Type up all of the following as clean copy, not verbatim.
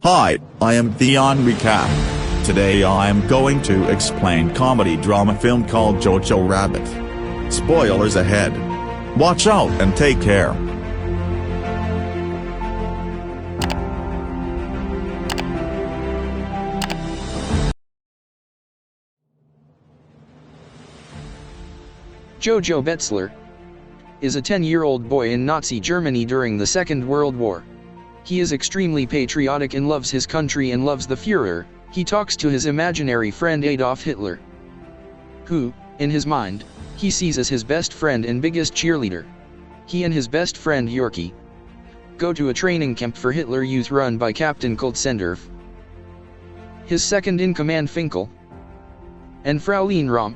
Hi, I am Theone Recap. Today I am going to explain comedy drama film called Jojo Rabbit. Spoilers ahead. Watch out and take care. Jojo Betzler is a 10-year-old boy in Nazi Germany during the Second World War. He is extremely patriotic and loves his country and loves the Führer. He talks to his imaginary friend Adolf Hitler, who, in his mind, he sees as his best friend and biggest cheerleader. He and his best friend Yorkie go to a training camp for Hitler Youth run by Captain Kultzendorf, his second-in-command Finkel, and Fraulein Rom.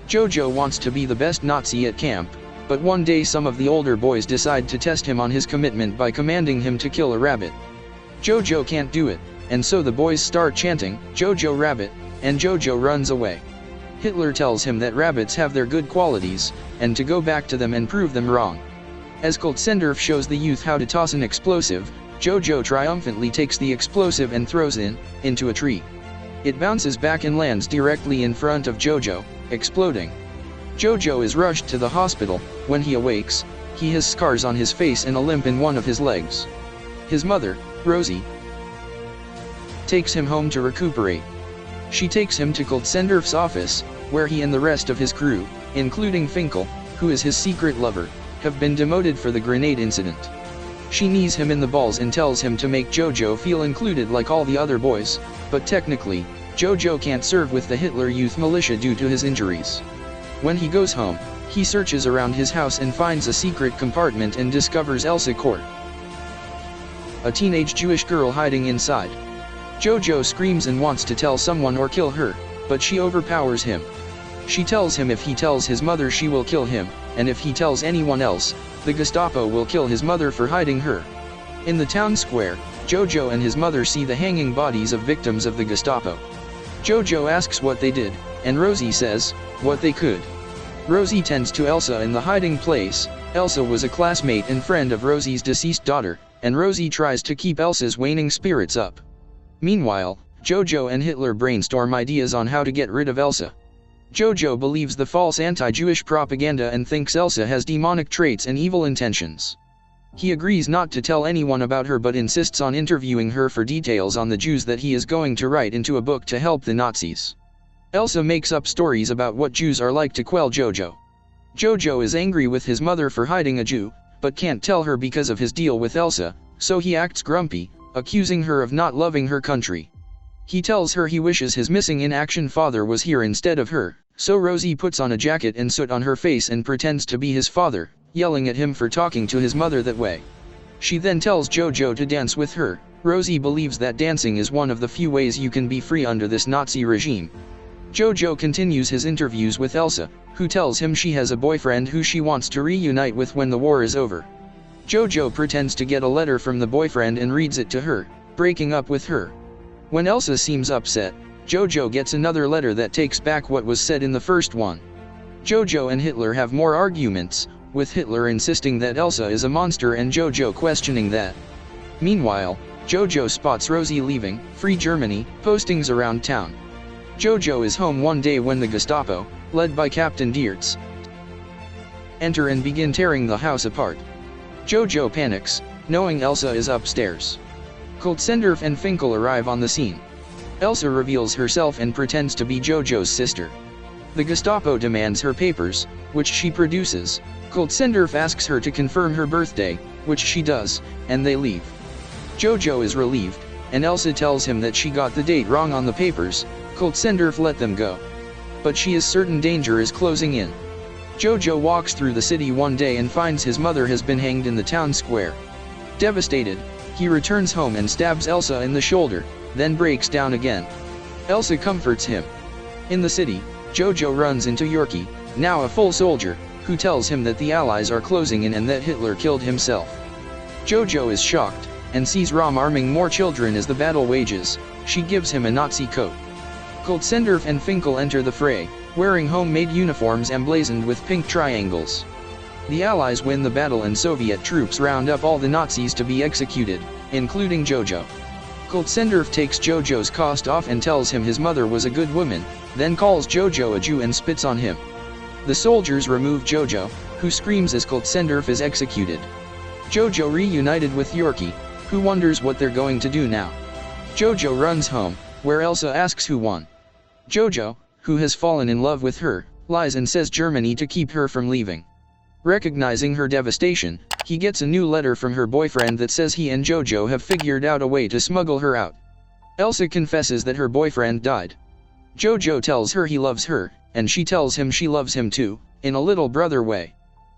Jojo wants to be the best Nazi at camp, but one day some of the older boys decide to test him on his commitment by commanding him to kill a rabbit. Jojo can't do it, and so the boys start chanting, "Jojo Rabbit," and Jojo runs away. Hitler tells him that rabbits have their good qualities, and to go back to them and prove them wrong. As Kultzendorf shows the youth how to toss an explosive, Jojo triumphantly takes the explosive and throws it into a tree. It bounces back and lands directly in front of Jojo, exploding. Jojo is rushed to the hospital. When he awakes, he has scars on his face and a limp in one of his legs. His mother, Rosie, takes him home to recuperate. She takes him to Kultzendorf's office, where he and the rest of his crew, including Finkel, who is his secret lover, have been demoted for the grenade incident. She knees him in the balls and tells him to make Jojo feel included like all the other boys, but technically, Jojo can't serve with the Hitler Youth militia due to his injuries. When he goes home, he searches around his house and finds a secret compartment and discovers Elsa Kort, a teenage Jewish girl hiding inside. Jojo screams and wants to tell someone or kill her, but she overpowers him. She tells him if he tells his mother she will kill him, and if he tells anyone else, the Gestapo will kill his mother for hiding her. In the town square, Jojo and his mother see the hanging bodies of victims of the Gestapo. Jojo asks what they did, and Rosie says, what they could. Rosie tends to Elsa in the hiding place. Elsa was a classmate and friend of Rosie's deceased daughter, and Rosie tries to keep Elsa's waning spirits up. Meanwhile, Jojo and Hitler brainstorm ideas on how to get rid of Elsa. Jojo believes the false anti-Jewish propaganda and thinks Elsa has demonic traits and evil intentions. He agrees not to tell anyone about her but insists on interviewing her for details on the Jews that he is going to write into a book to help the Nazis. Elsa makes up stories about what Jews are like to quell Jojo. Jojo is angry with his mother for hiding a Jew, but can't tell her because of his deal with Elsa, so he acts grumpy, accusing her of not loving her country. He tells her he wishes his missing in action father was here instead of her, so Rosie puts on a jacket and soot on her face and pretends to be his father, yelling at him for talking to his mother that way. She then tells Jojo to dance with her. Rosie believes that dancing is one of the few ways you can be free under this Nazi regime. Jojo continues his interviews with Elsa, who tells him she has a boyfriend who she wants to reunite with when the war is over. Jojo pretends to get a letter from the boyfriend and reads it to her, breaking up with her. When Elsa seems upset, Jojo gets another letter that takes back what was said in the first one. Jojo and Hitler have more arguments, with Hitler insisting that Elsa is a monster and Jojo questioning that. Meanwhile, Jojo spots Rosie leaving Free Germany postings around town. Jojo is home one day when the Gestapo, led by Captain Diertz, enter and begin tearing the house apart. Jojo panics, knowing Elsa is upstairs. Kultzendorf and Finkel arrive on the scene. Elsa reveals herself and pretends to be Jojo's sister. The Gestapo demands her papers, which she produces. Kultzendorf asks her to confirm her birthday, which she does, and they leave. Jojo is relieved, and Elsa tells him that she got the date wrong on the papers. Kultzendorf let them go. But she is certain danger is closing in. Jojo walks through the city one day and finds his mother has been hanged in the town square. Devastated, he returns home and stabs Elsa in the shoulder, then breaks down again. Elsa comforts him. In the city, Jojo runs into Yorkie, now a full soldier, who tells him that the Allies are closing in and that Hitler killed himself. Jojo is shocked, and sees Rom arming more children as the battle wages. She gives him a Nazi coat. Kultzendorf and Finkel enter the fray, wearing homemade uniforms emblazoned with pink triangles. The Allies win the battle and Soviet troops round up all the Nazis to be executed. including Jojo. Kultzendorf takes Jojo's cost off and tells him his mother was a good woman, then calls Jojo a Jew and spits on him. The soldiers remove Jojo, who screams as Kultzendorf is executed. Jojo reunited with Yorkie, who wonders what they're going to do now. Jojo runs home, where Elsa asks who won. Jojo, who has fallen in love with her, lies and says Germany to keep her from leaving. Recognizing her devastation, he gets a new letter from her boyfriend that says he and Jojo have figured out a way to smuggle her out. Elsa confesses that her boyfriend died. Jojo tells her he loves her, and she tells him she loves him too, in a little brother way.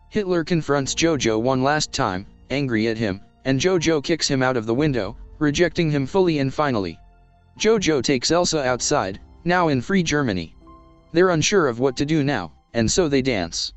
Hitler confronts Jojo one last time, angry at him, and Jojo kicks him out of the window, rejecting him fully and finally. Jojo takes Elsa outside, now in free Germany. They're unsure of what to do now, and so they dance.